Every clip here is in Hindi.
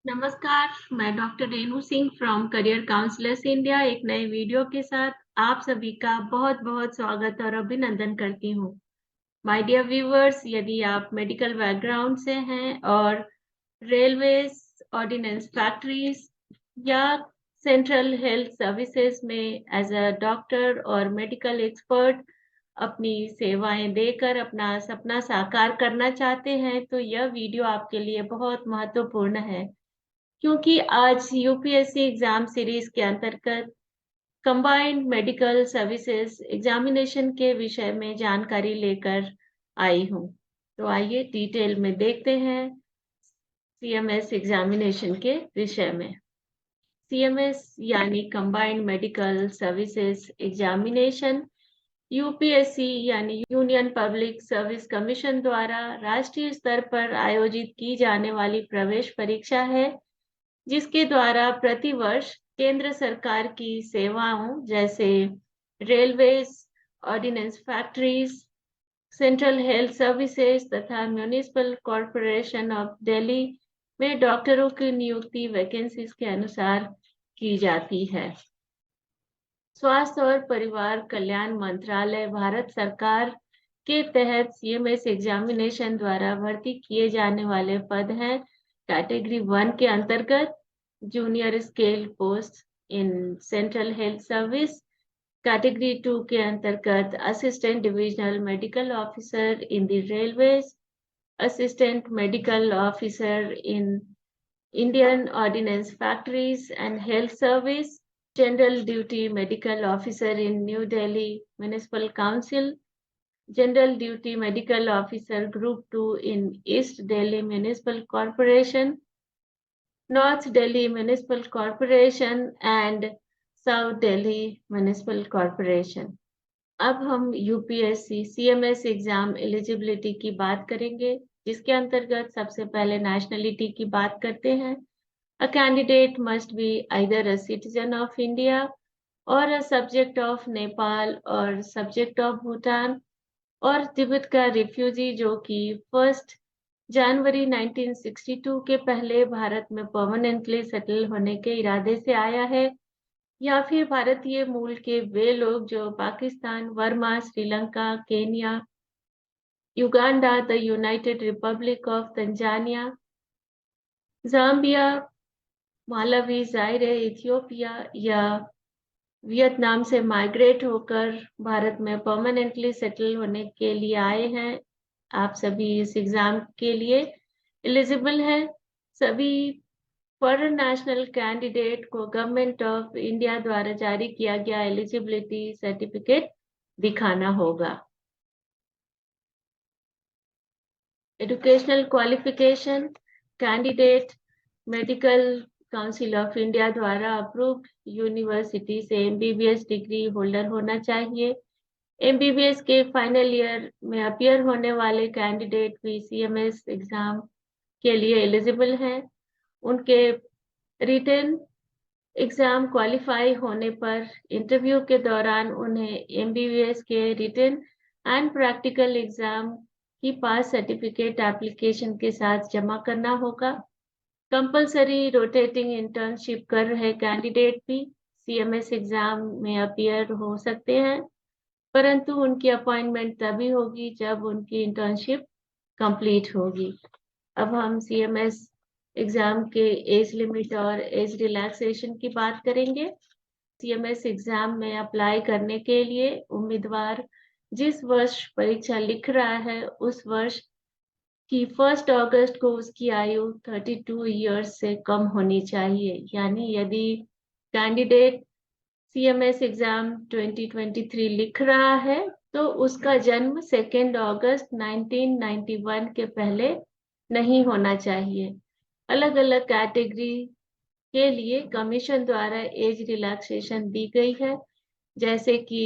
नमस्कार, मैं doctor Renu Singh from career counsellors India एक नए वीडियो के साथ आप सभी का बहुत-बहुत स्वागत और अभिनंदन करती हूँ। माय डियर व्यूअर्स, यदि आप मेडिकल बैकग्राउंड से हैं और रेलवेज, ऑर्डिनेंस फैक्ट्रीज या सेंट्रल हेल्थ सर्विसेज में एज अ डॉक्टर और मेडिकल एक्सपर्ट अपनी सेवाएं देकर अपना सपना साकार करना चाहते हैं, तो यह वीडियो आपके लिए बहुत महत्वपूर्ण है। क्योंकि आज यूपीएससी एग्जाम सीरीज के अंतर्गत कंबाइंड मेडिकल सर्विसेज एग्जामिनेशन के विषय में जानकारी लेकर आई हूँ। तो आइए डिटेल में देखते हैं सीएमएस एग्जामिनेशन के विषय में। सीएमएस यानी combined medical services examination UPSC यानी यूनियन पब्लिक सर्विस कमीशन द्वारा राष्ट्रीय स्तर पर आयोजित की जाने वाली प्रवेश परीक्षा है, जिसके द्वारा प्रतिवर्ष केंद्र सरकार की सेवाओं जैसे railways, ordnance factories, central health services तथा म्युनिसिपल कॉरपोरेशन ऑफ दिल्ली में डॉक्टरों की नियुक्ति वैकेंसीज के अनुसार की जाती है। स्वास्थ्य और परिवार कल्याण मंत्रालय भारत सरकार के तहत सीएमएस एग्जामिनेशन द्वारा भर्ती किए जाने वाले पद हैं। कैटेगरी 1 के अंतर्गत junior scale post in central health service, category 2 के अंतर्गत assistant divisional medical officer in the railways, assistant medical officer in Indian ordinance factories and health service, General Duty Medical Officer in New Delhi Municipal Council, General Duty Medical Officer Group 2 in East Delhi Municipal Corporation, North Delhi Municipal Corporation and South Delhi Municipal Corporation. अब हम यूपीएससी सीएमएस एग्जाम एलिजिबिलिटी की बात करेंगे, जिसके अंतर्गत सबसे पहले नेशनलिटी की बात करते हैं। A candidate must be either a citizen of India or a subject of Nepal or subject of Bhutan और तिब्बत का रिफ्यूजी जो कि 1 जनवरी 1962 के पहले भारत में परमानेंटली सेटल होने के इरादे से आया है, या फिर भारतीय मूल के वे लोग जो Pakistan, Burma, Sri Lanka, Kenya, Uganda, the United Republic of Tanzania, Zambia, Malawi, जायरे, Ethiopia या वियतनाम से माइग्रेट होकर भारत में परमानेंटली सेटल होने के लिए आए हैं। आप सभी इस एग्जाम के लिए एलिजिबल हैं। सभी फॉरेन नेशनल कैंडिडेट को गवर्नमेंट ऑफ इंडिया द्वारा जारी किया गया एलिजिबिलिटी सर्टिफिकेट दिखाना होगा। Educational qualification candidate medical council of India द्वारा अप्रूव्ड यूनिवर्सिटी से एमबीबीएस डिग्री होल्डर होना चाहिए। एमबीबीएस के फाइनल ईयर में अपीयर होने वाले कैंडिडेट भी सीएमएस एग्जाम के लिए एलिजिबल हैं। उनके रिटन एग्जाम क्वालिफाई होने पर इंटरव्यू के दौरान उन्हें एमबीबीएस के रिटन एंड प्रैक्टिकल एग्जाम की पास सर्टिफिकेट एप्लीकेशन के साथ जमा करना होगा। कंपलसरी रोटेटिंग इंटर्नशिप कर रहे कैंडिडेट भी सीएमएस एग्जाम में अपीयर हो सकते हैं, परंतु उनकी अपॉइंटमेंट तभी होगी जब उनकी इंटर्नशिप कंप्लीट होगी। अब हम सीएमएस एग्जाम के एज लिमिट और एज रिलैक्सेशन की बात करेंगे। सीएमएस एग्जाम में अप्लाई करने के लिए उम्मीदवार जिस वर्ष परीक्षा लिख रहा है उस वर्ष कि 1 अगस्त को उसकी आयु 32 इयर्स से कम होनी चाहिए। यानी यदि कैंडिडेट सीएमएस एग्जाम 2023 लिख रहा है तो उसका जन्म 2 अगस्त 1991 के पहले नहीं होना चाहिए। अलग अलग कैटेगरी के लिए कमीशन द्वारा एज रिलैक्सेशन दी गई है, जैसे कि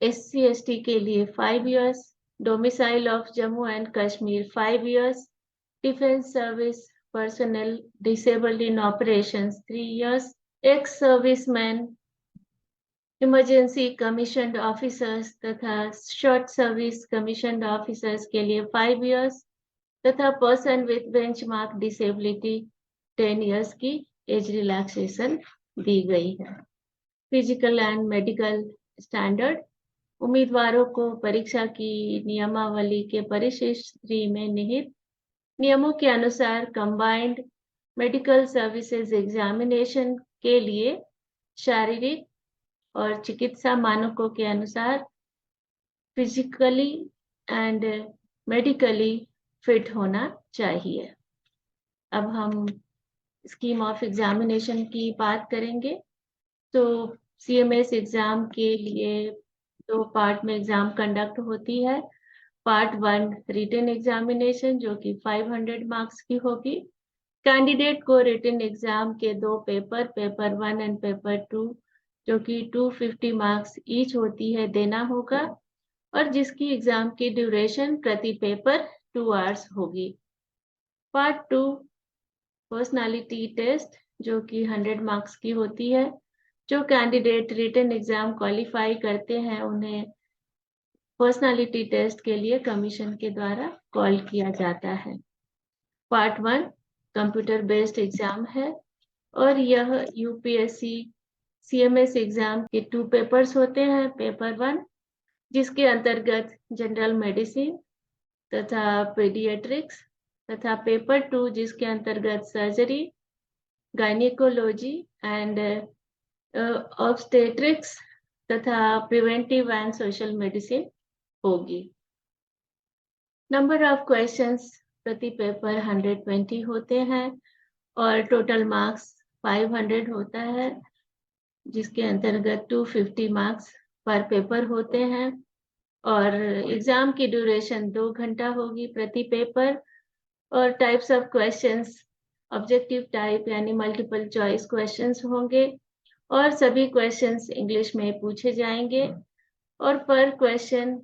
SC ST के लिए 5 years, domicile of Jammu and Kashmir 5 years, defence service personnel disabled in operations 3 years, ex-servicemen, emergency commissioned officers तथा शॉर्ट सर्विस कमीशनड ऑफिसर्स के लिए 5 इयर्स तथा person with benchmark disability 10 years की एज रिलैक्सेशन दी गई है। फिजिकल एंड मेडिकल स्टैंडर्ड उम्मीदवारों को परीक्षा की नियमावली के परिशिष्ट 3 में निहित नियमों के अनुसार कंबाइंड मेडिकल सर्विसेज एग्जामिनेशन के लिए शारीरिक और चिकित्सा मानकों के अनुसार फिजिकली एंड मेडिकली फिट होना चाहिए। अब हम स्कीम ऑफ एग्जामिनेशन की बात करेंगे। तो CMS एग्जाम के लिए 2 पार्ट में एग्जाम कंडक्ट होती है। पार्ट 1 रिटन एग्जामिनेशन जो कि 500 मार्क्स की होगी। कैंडिडेट को रिटन एग्जाम के 2 पेपर 1 एंड पेपर 2 जो कि 250 मार्क्स ईच होती है देना होगा, और जिसकी एग्जाम की ड्यूरेशन प्रति पेपर 2 आवर्स होगी। पार्ट 2 पर्सनालिटी टेस्ट जो कि 100 मार्क्स की होती है। जो कैंडिडेट रिटन एग्जाम क्वालिफाई करते हैं उन्हें पर्सनालिटी टेस्ट के लिए कमीशन के द्वारा कॉल किया जाता है। पार्ट 1 कंप्यूटर बेस्ड एग्जाम है और यह UPSC CMS एग्जाम के 2 पेपर्स होते हैं। पेपर 1 जिसके अंतर्गत जनरल मेडिसिन तथा पीडियाट्रिक्स तथा पेपर 2 जिसके अंतर्गत सर्जरी, गायनिकोलॉजी एंड ऑब्स्टेट्रिक्स तथा प्रिवेंटिव एंड सोशल मेडिसिन होगी। नंबर ऑफ क्वेश्चंस प्रति पेपर 120 होते हैं और टोटल मार्क्स 500 होता है, जिसके अंतर्गत 250 मार्क्स पर पेपर होते हैं और एग्जाम की ड्यूरेशन 2 घंटा होगी प्रति पेपर। और types of questions objective type यानी मल्टीपल चॉइस क्वेश्चंस होंगे और सभी क्वेश्चंस इंग्लिश में पूछे जाएंगे और पर क्वेश्चन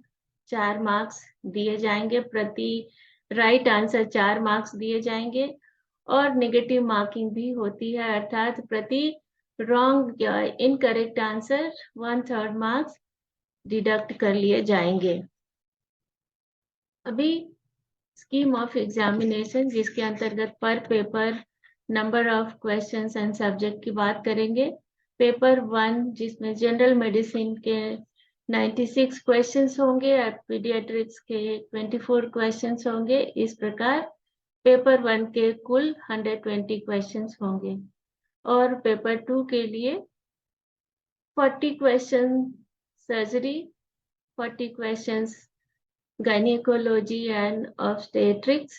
4 मार्क्स दिए जाएंगे। प्रति राइट आंसर 4 मार्क्स दिए जाएंगे और नेगेटिव मार्किंग भी होती है, अर्थात प्रति रॉन्ग या इनकरेक्ट आंसर 1/3 मार्क्स डिडक्ट कर लिए जाएंगे। अभी स्कीम ऑफ एग्जामिनेशन जिसके अंतर्गत पर paper number of questions and subject की बात करेंगे। पेपर 1 जिसमें जनरल मेडिसिन के 96 क्वेश्चंस होंगे और पीडियाट्रिक्स के 24 क्वेश्चंस होंगे। इस प्रकार पेपर 1 के कुल 120 क्वेश्चंस होंगे और पेपर 2 के लिए 40 question surgery, 40 questions gynecology and obstetrics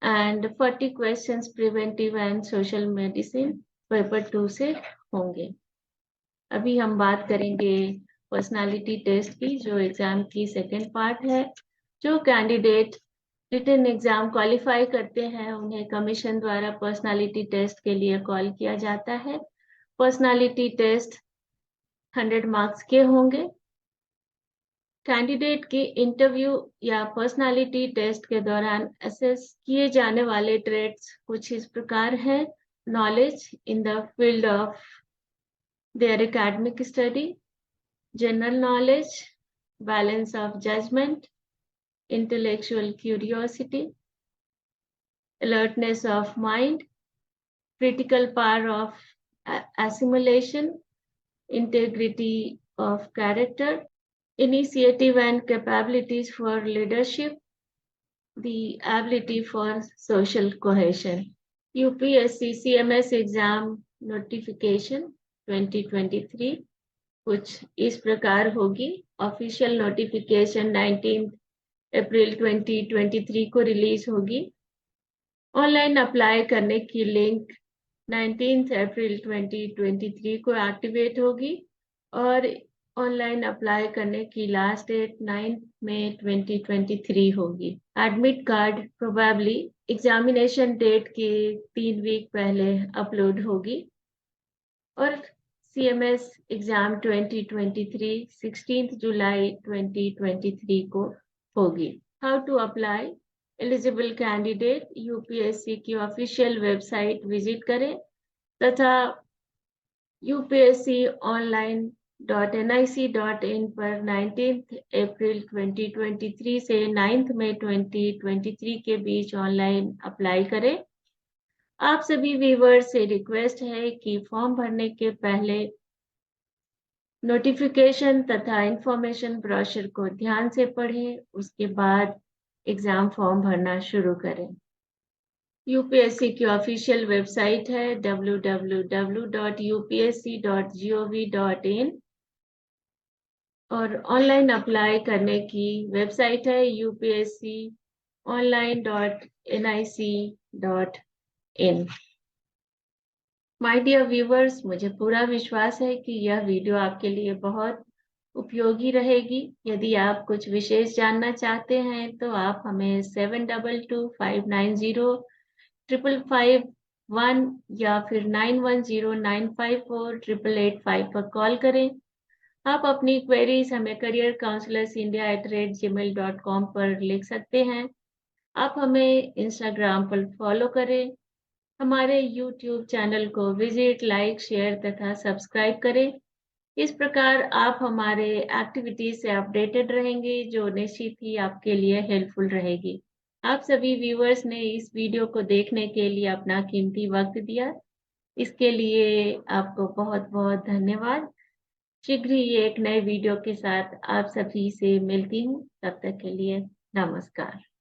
and 40 questions preventive and social medicine paper 2 से होंगे। अभी हम बात करेंगे पर्सनालिटी टेस्ट की जो एग्जाम की सेकेंड पार्ट है। जो कैंडिडेट रिटन एग्जाम क्वालिफाई करते हैं उन्हें कमीशन द्वारा पर्सनालिटी टेस्ट के लिए कॉल किया जाता है। पर्सनालिटी टेस्ट 100 मार्क्स के होंगे। कैंडिडेट के इंटरव्यू या पर्सनालिटी टेस्ट के दौरान असेस किए जाने वाले ट्रेड्स कुछ इस प्रकार है। Knowledge in the field of their academic study, general knowledge, balance of judgement, intellectual curiosity, alertness of mind, critical power of assimilation, integrity of character, initiative and capabilities for leadership, the ability for social cohesion. UPSC CMS exam notification 2023 कुछ इस प्रकार होगी। ऑफिशियल नोटिफिकेशन 19 अप्रैल 2023 को रिलीज होगी। ऑनलाइन अप्लाई करने की लिंक 19 अप्रैल 2023 को एक्टिवेट होगी और ऑनलाइन अप्लाई करने की लास्ट डेट 9 मई 2023 होगी। Admit card probably examination date के 3 वीक पहले अपलोड होगी और CMS एग्जाम 2023 16 जुलाई 2023 को होगी। How to apply? Eligible candidate UPSC की ऑफिशियल वेबसाइट विजिट करें तथा UPSC.online.nic.in पर 19 अप्रैल 2023 से 9 मई 2023 के बीच ऑनलाइन अप्लाई करें। आप सभी व्यूअर्स से रिक्वेस्ट है कि फॉर्म भरने के पहले नोटिफिकेशन तथा इंफॉर्मेशन ब्रोशर को ध्यान से पढ़ें, उसके बाद एग्जाम फॉर्म भरना शुरू करें। यूपीएससी की ऑफिशियल वेबसाइट है www.upsc.gov.in और ऑनलाइन अप्लाई करने की वेबसाइट है upsconline.nic.in। माय डियर व्यूवर्स, मुझे पूरा विश्वास है कि यह वीडियो आपके लिए बहुत उपयोगी रहेगी। यदि आप कुछ विशेष जानना चाहते हैं तो आप हमें 7225905551 या फिर 9109548885 पर कॉल करें। आप अपनी क्वेरीज हमें careercounselorsindia@gmail.com पर लिख सकते हैं। आप हमें इंस्टाग्राम पर फॉलो करें। हमारे यूट्यूब चैनल को विजिट, लाइक, शेयर तथा सब्सक्राइब करें। इस प्रकार आप हमारे एक्टिविटीज से अपडेटेड रहेंगे, जो निश्चित ही आपके लिए हेल्पफुल रहेगी। आप सभी व्यूअर्स ने इस वीडियो को देखने के लिए अपना कीमती वक्त दिया, इसके लिए आपको बहुत बहुत धन्यवाद। शीघ्र ही एक नए वीडियो के साथ आप सभी से मिलती हूँ। तब तक के लिए नमस्कार।